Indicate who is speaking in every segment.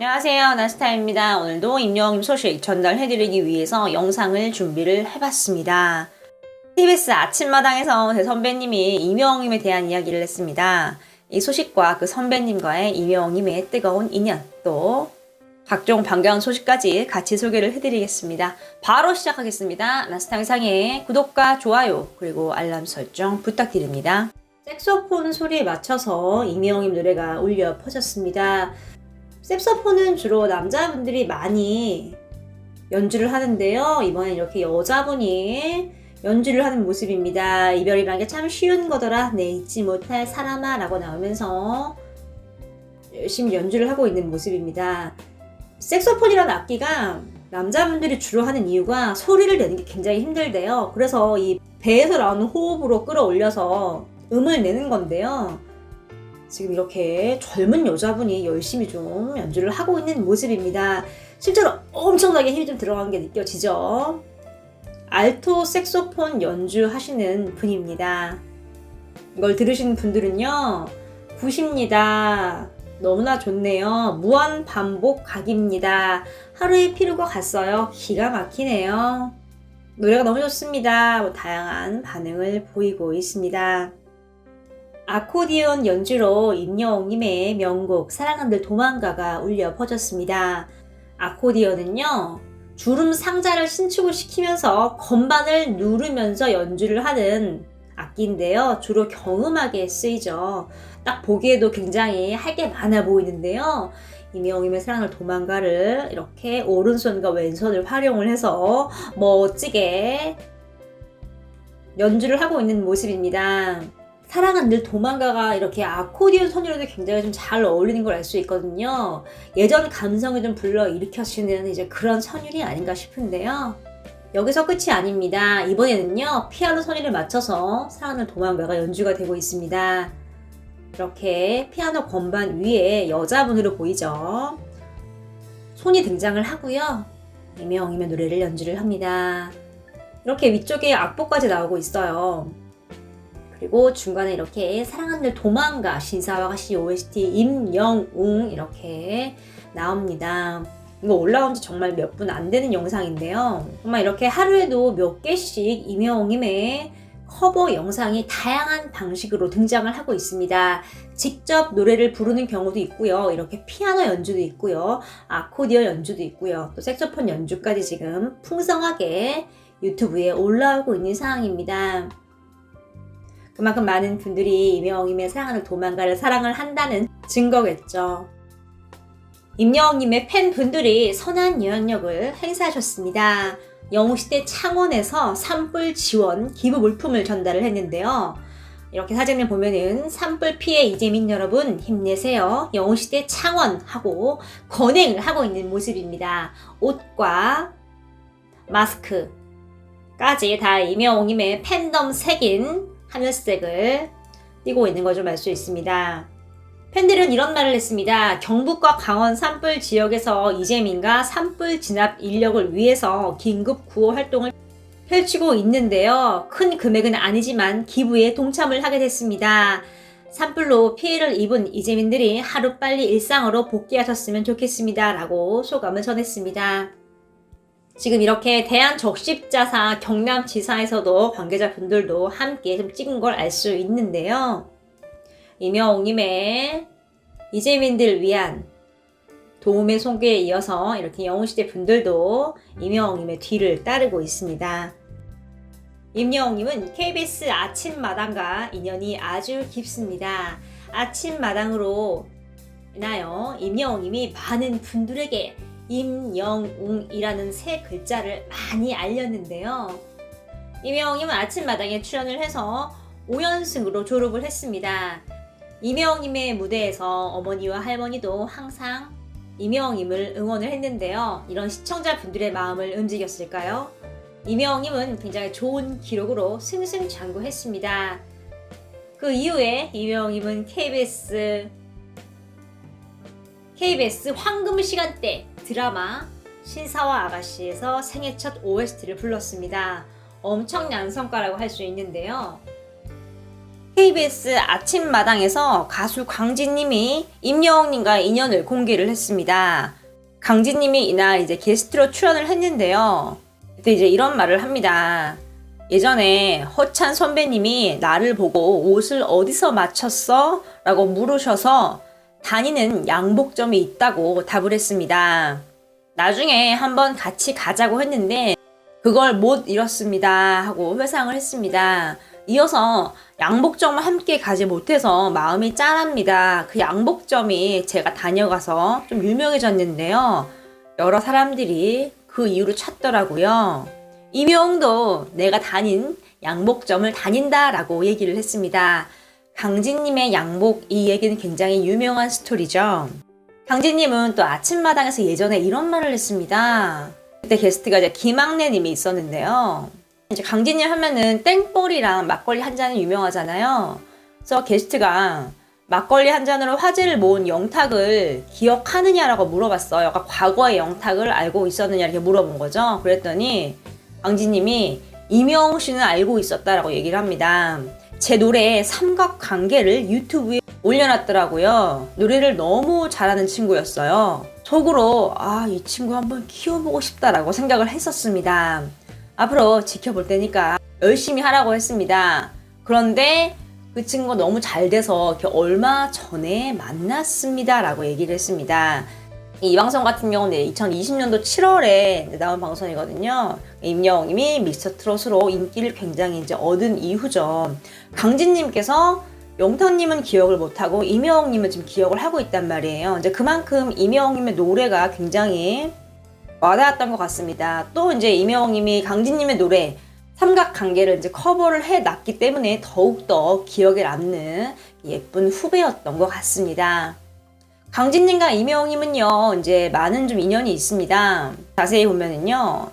Speaker 1: 안녕하세요, 나스타입니다. 오늘도 임영웅 소식 전달해드리기 위해서 영상을 준비를 해봤습니다. TBS 아침마당에서 제 선배님이 임영웅님에 대한 이야기를 했습니다. 이 소식과 그 선배님과의 임영웅님의 뜨거운 인연, 또 각종 반가운 소식까지 같이 소개를 해드리겠습니다. 바로 시작하겠습니다. 나스타상의 구독과 좋아요 그리고 알람 설정 부탁드립니다. 색소폰 소리에 맞춰서 임영웅님 노래가 울려 퍼졌습니다. 색소폰은 주로 남자분들이 많이 연주를 하는데요. 이번엔 이렇게 여자분이 연주를 하는 모습입니다. 이별이란 게 참 쉬운 거더라. 내 잊지 못할 사람아 라고 나오면서 열심히 연주를 하고 있는 모습입니다. 색소폰이라는 악기가 남자분들이 주로 하는 이유가 소리를 내는 게 굉장히 힘들대요. 그래서 이 배에서 나오는 호흡으로 끌어올려서 음을 내는 건데요. 지금 이렇게 젊은 여자분이 열심히 좀 연주를 하고 있는 모습입니다. 실제로 엄청나게 힘이 좀 들어간 게 느껴지죠? 알토 색소폰 연주하시는 분입니다. 이걸 들으시는 분들은요, 굿입니다. 너무나 좋네요. 무한 반복 각입니다. 하루의 피로가 갔어요. 기가 막히네요. 노래가 너무 좋습니다. 다양한 반응을 보이고 있습니다. 아코디언 연주로 임영웅님의 명곡 사랑한들 도망가가 울려 퍼졌습니다. 아코디언은요, 주름 상자를 신축을 시키면서 건반을 누르면서 연주를 하는 악기인데요. 주로 경음악에 쓰이죠. 딱 보기에도 굉장히 할 게 많아 보이는데요. 임영웅님의 사랑을 도망가를 이렇게 오른손과 왼손을 활용을 해서 멋지게 연주를 하고 있는 모습입니다. 사랑은 늘 도망가가 이렇게 아코디언 선율에도 굉장히 좀 잘 어울리는 걸 알 수 있거든요. 예전 감성을 좀 불러일으켜주는 이제 그런 선율이 아닌가 싶은데요. 여기서 끝이 아닙니다. 이번에는요, 피아노 선율에 맞춰서 사랑은 도망가가 연주가 되고 있습니다. 이렇게 피아노 건반 위에 여자분으로 보이죠. 손이 등장을 하고요. 임영웅님의 노래를 연주를 합니다. 이렇게 위쪽에 악보까지 나오고 있어요. 그리고 중간에 이렇게 사랑한들 도망가 신사와 가시 OST 임영웅 이렇게 나옵니다. 이거 올라온 지 정말 몇 분 안 되는 영상인데요. 정말 이렇게 하루에도 몇 개씩 임영웅님의 커버 영상이 다양한 방식으로 등장을 하고 있습니다. 직접 노래를 부르는 경우도 있고요. 이렇게 피아노 연주도 있고요. 아코디언 연주도 있고요. 또 색소폰 연주까지 지금 풍성하게 유튜브에 올라오고 있는 상황입니다. 그만큼 많은 분들이 임영웅님의 사랑하는 도망가를 사랑을 한다는 증거겠죠. 임영웅님의 팬분들이 선한 영향력을 행사하셨습니다. 영웅시대 창원에서 산불 지원 기부 물품을 전달을 했는데요. 이렇게 사진을 보면은 산불 피해 이재민 여러분 힘내세요. 영웅시대 창원하고 건행을 하고 있는 모습입니다. 옷과 마스크까지 다 임영웅님의 팬덤 색인 하늘색을 띠고 있는 걸 좀 알 수 있습니다. 팬들은 이런 말을 했습니다. 경북과 강원 산불 지역에서 이재민과 산불 진압 인력을 위해서 긴급 구호 활동을 펼치고 있는데요. 큰 금액은 아니지만 기부에 동참을 하게 됐습니다. 산불로 피해를 입은 이재민들이 하루빨리 일상으로 복귀하셨으면 좋겠습니다. 라고 소감을 전했습니다. 지금 이렇게 대한적십자사 경남지사에서도 관계자분들도 함께 좀 찍은 걸 알 수 있는데요. 임영웅님의 이재민들 위한 도움의 손길에 이어서 이렇게 영웅시대 분들도 임영웅님의 뒤를 따르고 있습니다. 임영웅님은 KBS 아침마당과 인연이 아주 깊습니다. 아침마당으로 인하여 임영웅님이 많은 분들에게 임영웅이라는 세 글자를 많이 알렸는데요. 임영웅님은 아침마당에 출연을 해서 5연승으로 졸업을 했습니다. 임영웅님의 무대에서 어머니와 할머니도 항상 임영웅님을 응원을 했는데요. 이런 시청자분들의 마음을 움직였을까요? 임영웅님은 굉장히 좋은 기록으로 승승장구했습니다. 그 이후에 임영웅님은 KBS 황금 시간대 드라마 신사와 아가씨에서 생애 첫 OST를 불렀습니다. 엄청난 성과라고 할 수 있는데요. KBS 아침마당에서 가수 강진님이 임영웅님과 인연을 공개를 했습니다. 강진님이 이날 이제 게스트로 출연을 했는데요. 그때 이제 이런 말을 합니다. 예전에 허찬 선배님이 나를 보고 옷을 어디서 맞췄어? 라고 물으셔서 다니는 양복점이 있다고 답을 했습니다. 나중에 한번 같이 가자고 했는데 그걸 못 이뤘습니다 하고 회상을 했습니다. 이어서 양복점을 함께 가지 못해서 마음이 짠합니다. 그 양복점이 제가 다녀가서 좀 유명해졌는데요. 여러 사람들이 그 이유로 찾더라고요. 임영웅도 내가 다닌 양복점을 다닌다라고 얘기를 했습니다. 강진님의 양복, 이 얘기는 굉장히 유명한 스토리죠. 강진님은 또 아침마당에서 예전에 이런 말을 했습니다. 그때 게스트가 이제 김학래님이 있었는데요. 이제 강진님 하면은 땡벌이랑 막걸리 한 잔이 유명하잖아요. 그래서 게스트가 막걸리 한 잔으로 화제를 모은 영탁을 기억하느냐라고 물어봤어요. 약간 과거의 영탁을 알고 있었느냐 이렇게 물어본 거죠. 그랬더니 강진님이 임영웅 씨는 알고 있었다라고 얘기를 합니다. 제 노래 삼각관계를 유튜브에 올려놨더라고요. 노래를 너무 잘하는 친구였어요. 속으로 이 친구 한번 키워보고 싶다라고 생각을 했었습니다. 앞으로 지켜볼 테니까 열심히 하라고 했습니다. 그런데 그 친구가 너무 잘 돼서 얼마 전에 만났습니다 라고 얘기를 했습니다. 이 방송 같은 경우는 2020년도 7월에 나온 방송이거든요. 임영웅님이 미스터 트롯으로 인기를 굉장히 이제 얻은 이후죠. 강진님께서 영탁님은 기억을 못하고 임영웅님은 지금 기억을 하고 있단 말이에요. 이제 그만큼 임영웅님의 노래가 굉장히 와닿았던 것 같습니다. 또 이제 임영웅님이 강진님의 노래 삼각관계를 이제 커버를 해놨기 때문에 더욱더 기억에 남는 예쁜 후배였던 것 같습니다. 강진님과 임영웅님은요, 이제 많은 좀 인연이 있습니다. 자세히 보면은요,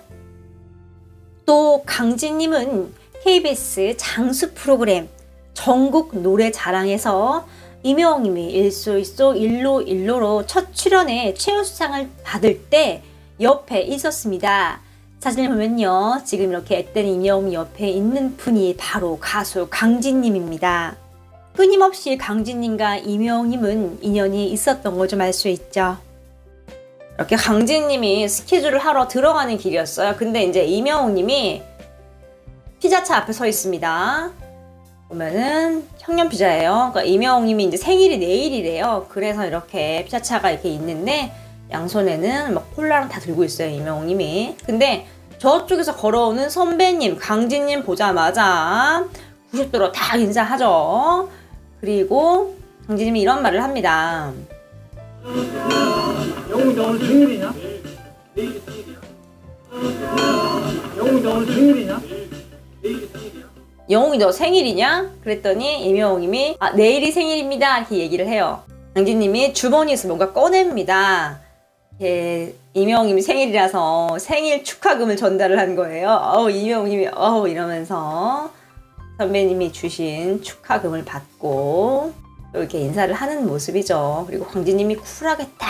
Speaker 1: 또 강진님은 KBS 장수 프로그램 전국 노래자랑에서 임영웅님이 일소일소 일로일로로 첫 출연에 최우수상을 받을 때 옆에 있었습니다. 사진을 보면요, 지금 이렇게 앳된 임영웅 옆에 있는 분이 바로 가수 강진님입니다. 끊임없이 강진님과 임영웅님은 인연이 있었던 걸 좀 알 수 있죠. 이렇게 강진님이 스케줄을 하러 들어가는 길이었어요. 근데 이제 임영웅님이 피자차 앞에 서 있습니다. 보면은 청년 피자예요. 그러니까 임영웅님이 이제 생일이 내일이래요. 그래서 이렇게 피자차가 이렇게 있는데 양손에는 막 콜라랑 다 들고 있어요, 임영웅님이. 근데 저쪽에서 걸어오는 선배님, 강진님 보자마자 90도로 딱 인사하죠. 그리고 강진님이 이런 말을 합니다.
Speaker 2: 영웅이 너 오늘 생일이냐? 내일이 생일이야. 영웅이 너 오늘 생일이냐? 내일이 생일이야.
Speaker 1: 영웅이 너 생일이냐? 그랬더니 임영웅님이 내일이 생일입니다 이렇게 얘기를 해요. 강진님이 주머니에서 뭔가 꺼냅니다. 임영웅님이 생일이라서 생일 축하금을 전달을 한 거예요. 임영웅님이 이러면서 선배님이 주신 축하금을 받고 또 이렇게 인사를 하는 모습이죠. 그리고 강진님이 쿨하게 딱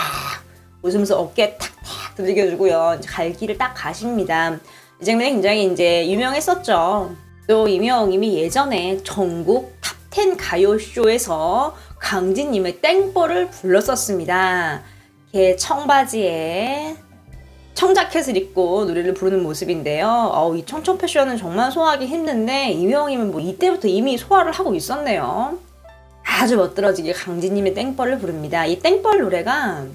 Speaker 1: 웃으면서 어깨에 탁탁 두들겨주고요. 갈 길을 딱 가십니다. 이 장면이 굉장히 이제 유명했었죠. 또 임영웅님이 예전에 전국 탑10 가요쇼에서 강진님의 땡벌을 불렀었습니다. 이렇게 청바지에 청자켓을 입고 노래를 부르는 모습인데요. 이 청청 패션은 정말 소화하기 힘든데 임영웅님은 뭐 이때부터 이미 소화를 하고 있었네요. 아주 멋들어지게 강진님의 땡벌을 부릅니다. 이 땡벌 노래가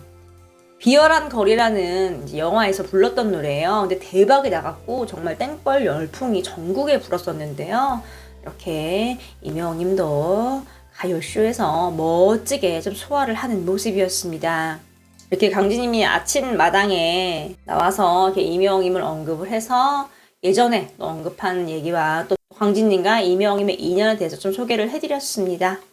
Speaker 1: 비열한 거리라는 영화에서 불렀던 노래예요. 근데 대박이 나갔고 정말 땡벌 열풍이 전국에 불었었는데요. 이렇게 임영웅님도 가요쇼에서 멋지게 좀 소화를 하는 모습이었습니다. 이렇게 강진님이 아침마당에 나와서 이렇게 임영웅님을 언급을 해서 예전에 또 언급한 얘기와 또 강진님과 임영웅님의 인연에 대해서 좀 소개를 해드렸습니다.